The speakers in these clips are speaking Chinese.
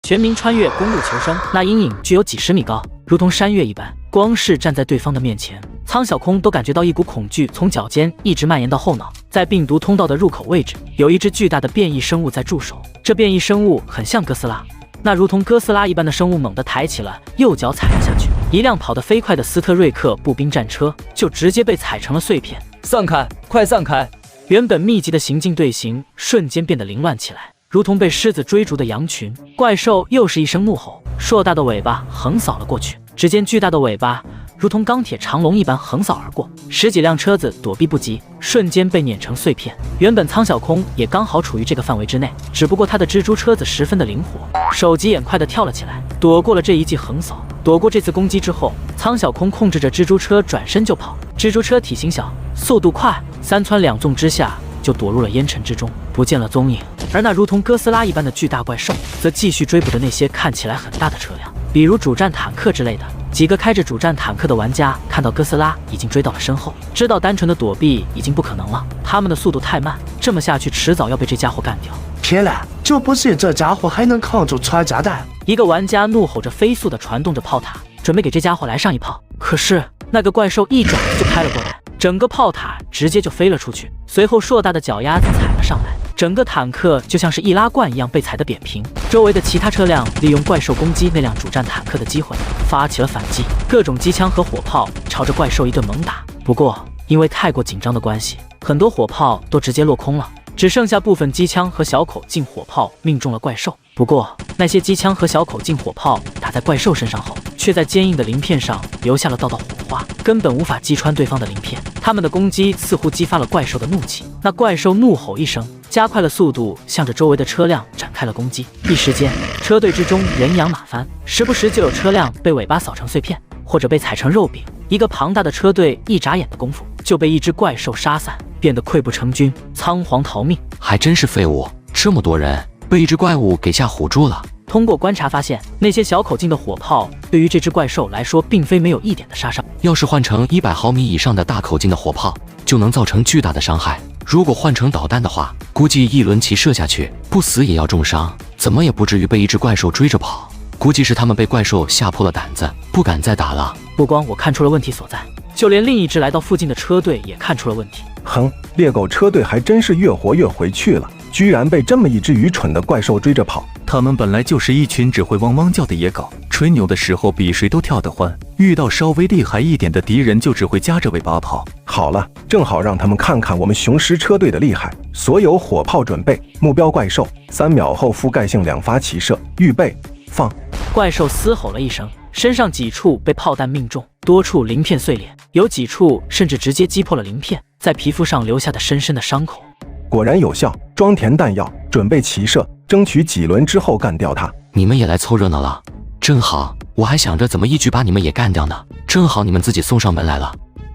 全民穿越公路求生，那阴影具有几十米高，如同山岳一般。光是站在对方的面前，苍小空都感觉到一股恐惧从脚尖一直蔓延到后脑。在病毒通道的入口位置，有一只巨大的变异生物在驻守。这变异生物很像哥斯拉，那如同哥斯拉一般的生物猛地抬起了右脚踩了下去，一辆跑得飞快的斯特瑞克步兵战车就直接被踩成了碎片。散开，快散开！原本密集的行进队形瞬间变得凌乱起来。如同被狮子追逐的羊群，怪兽又是一声怒吼，硕大的尾巴横扫了过去。只见巨大的尾巴如同钢铁长龙一般横扫而过，十几辆车子躲避不及，瞬间被碾成碎片。原本苍小空也刚好处于这个范围之内，只不过他的蜘蛛车子十分的灵活，手疾眼快的跳了起来，躲过了这一记横扫。躲过这次攻击之后，苍小空控制着蜘蛛车转身就跑。蜘蛛车体型小，速度快，三窜两纵之下就躲入了烟尘之中，不见了踪影。而那如同哥斯拉一般的巨大怪兽，则继续追捕着那些看起来很大的车辆，比如主战坦克之类的。几个开着主战坦克的玩家看到哥斯拉已经追到了身后，知道单纯的躲避已经不可能了，他们的速度太慢，这么下去迟早要被这家伙干掉。天哪，就不信这家伙还能抗住穿炸弹！一个玩家怒吼着，飞速地传动着炮塔，准备给这家伙来上一炮。可是那个怪兽一爪子就拍了过来，整个炮塔直接就飞了出去，随后硕大的脚丫子踩了上来，整个坦克就像是易拉罐一样被踩得扁平。周围的其他车辆利用怪兽攻击那辆主战坦克的机会，发起了反击，各种机枪和火炮朝着怪兽一顿猛打。不过因为太过紧张的关系，很多火炮都直接落空了，只剩下部分机枪和小口径火炮命中了怪兽。不过那些机枪和小口径火炮打在怪兽身上后，却在坚硬的鳞片上留下了道道火花，根本无法击穿对方的鳞片。他们的攻击似乎激发了怪兽的怒气，那怪兽怒吼一声，加快了速度，向着周围的车辆展开了攻击。一时间，车队之中人仰马翻，时不时就有车辆被尾巴扫成碎片，或者被踩成肉饼。一个庞大的车队一眨眼的功夫就被一只怪兽杀散，变得溃不成军，仓皇逃命。还真是废物，这么多人被一只怪物给吓唬住了。通过观察发现，那些小口径的火炮对于这只怪兽来说并非没有一点的杀伤。要是换成100毫米以上的大口径的火炮，就能造成巨大的伤害。如果换成导弹的话，估计一轮齐射下去，不死也要重伤，怎么也不至于被一只怪兽追着跑。估计是他们被怪兽吓破了胆子，不敢再打了。不光我看出了问题所在，就连另一支来到附近的车队也看出了问题。哼，猎狗车队还真是越活越回去了，居然被这么一只愚蠢的怪兽追着跑。他们本来就是一群只会汪汪叫的野狗，吹牛的时候比谁都跳得欢，遇到稍微厉害一点的敌人就只会夹着尾巴跑。好了，正好让他们看看我们雄狮车队的厉害。所有火炮准备，目标怪兽，3秒后覆盖性2发齐射，预备，放。怪兽嘶吼了一声，身上几处被炮弹命中，多处鳞片碎裂，有几处甚至直接击破了鳞片，在皮肤上留下的深深的伤口。果然有效，装填弹药，准备齐射，争取几轮之后干掉他。你们也来凑热闹了，正好，我还想着怎么一举把你们也干掉呢。正好你们自己送上门来了。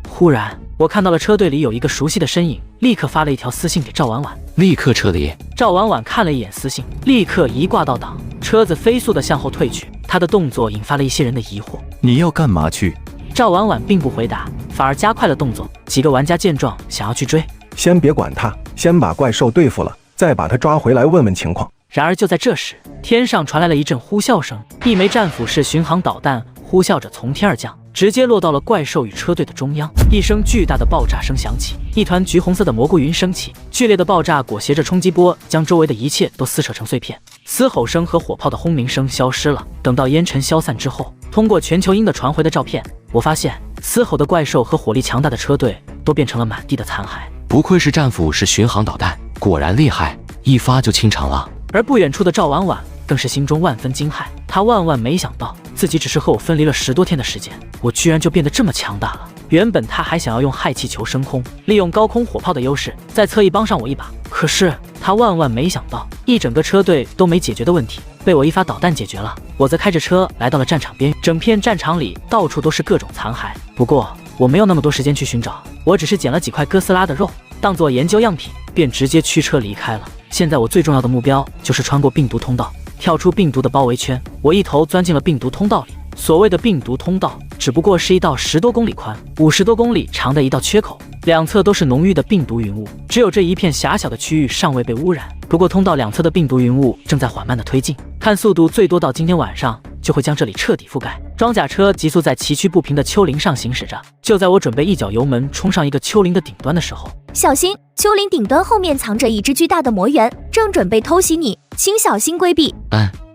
忽然，我看到了车队里有一个熟悉的身影，立刻发了一条私信给赵婉婉。立刻撤离。赵婉婉看了一眼私信，立刻一挂到档，车子飞速的向后退去。她的动作引发了一些人的疑惑。你要干嘛去？赵婉婉并不回答，反而加快了动作。几个玩家见状，想要去追。先别管他，先把怪兽对付了，再把他抓回来问问情况。然而就在这时，天上传来了一阵呼啸声，一枚战斧式巡航导弹呼啸着从天而降，直接落到了怪兽与车队的中央。一声巨大的爆炸声响起，一团橘红色的蘑菇云升起，剧烈的爆炸裹挟着冲击波，将周围的一切都撕扯成碎片。嘶吼声和火炮的轰鸣声消失了。等到烟尘消散之后，通过全球鹰的传回的照片，我发现嘶吼的怪兽和火力强大的车队都变成了满地的残骸。不愧是战斧式巡航导弹，果然厉害，一发就清场了。而不远处的赵婉婉更是心中万分惊骇，她万万没想到自己只是和我分离了10多天的时间，我居然就变得这么强大了。原本她还想要用氦气球升空，利用高空火炮的优势再侧翼帮上我一把，可是她万万没想到，一整个车队都没解决的问题被我一发导弹解决了。我则开着车来到了战场边，整片战场里到处都是各种残骸。不过我没有那么多时间去寻找，我只是捡了几块哥斯拉的肉当做研究样品，便直接驱车离开了。现在我最重要的目标就是穿过病毒通道，跳出病毒的包围圈。我一头钻进了病毒通道里。所谓的病毒通道，只不过是一道10多公里宽、50多公里长的一道缺口，两侧都是浓郁的病毒云雾，只有这一片狭小的区域尚未被污染。不过通道两侧的病毒云雾正在缓慢的推进，看速度最多到今天晚上就会将这里彻底覆盖。装甲车急速在崎岖不平的丘陵上行驶着，就在我准备一脚油门冲上一个丘陵的顶端的时候，小心，丘陵顶端后面藏着一只巨大的魔猿，正准备偷袭你，请小心规避。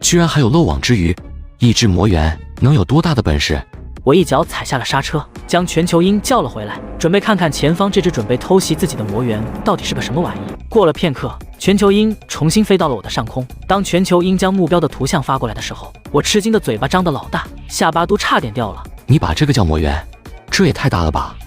居然还有漏网之鱼！一只魔猿能有多大的本事？我一脚踩下了刹车，将全球鹰叫了回来，准备看看前方这只准备偷袭自己的魔猿到底是个什么玩意。过了片刻，全球鹰重新飞到了我的上空。当全球鹰将目标的图像发过来的时候，我吃惊的嘴巴张得老大，下巴都差点掉了。你把这个叫魔猿？这也太大了吧！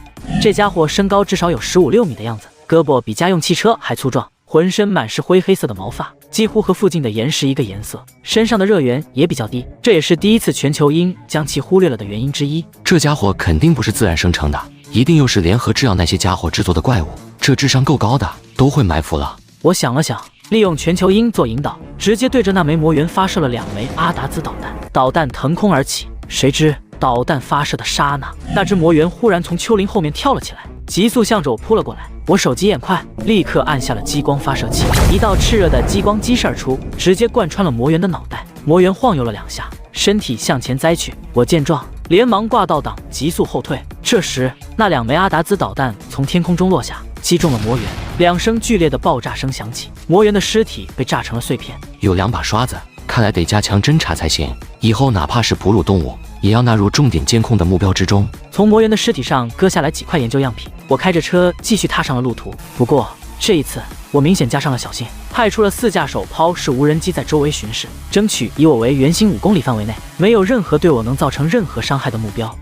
这家伙身高至少有15、16米的样子，胳膊比家用汽车还粗壮，浑身满是灰黑色的毛发，几乎和附近的岩石一个颜色，身上的热源也比较低，这也是第一次全球鹰将其忽略了的原因之一。这家伙肯定不是自然生成的，一定又是联合制药那些家伙制作的怪物，这智商够高的，都会埋伏了。我想了想，利用全球鹰做引导，直接对着那枚魔猿发射了2枚阿达兹导弹，导弹腾空而起。谁知导弹发射的刹那，那只魔猿忽然从丘陵后面跳了起来，急速向着我扑了过来。我手疾眼快，立刻按下了激光发射器，一道炽热的激光激射而出，直接贯穿了魔猿的脑袋。魔猿晃悠了2下，身体向前栽去。我见状，连忙挂倒档，急速后退。这时，那2枚阿达兹导弹从天空中落下，击中了魔猿，2声剧烈的爆炸声响起，魔猿的尸体被炸成了碎片。有2把刷子，看来得加强侦查才行。以后哪怕是哺乳动物，也要纳入重点监控的目标之中。从魔猿的尸体上割下来几块研究样品，我开着车继续踏上了路途。不过这一次我明显加上了小心，派出了4架手抛式无人机在周围巡视，争取以我为圆心5公里范围内没有任何对我能造成任何伤害的目标。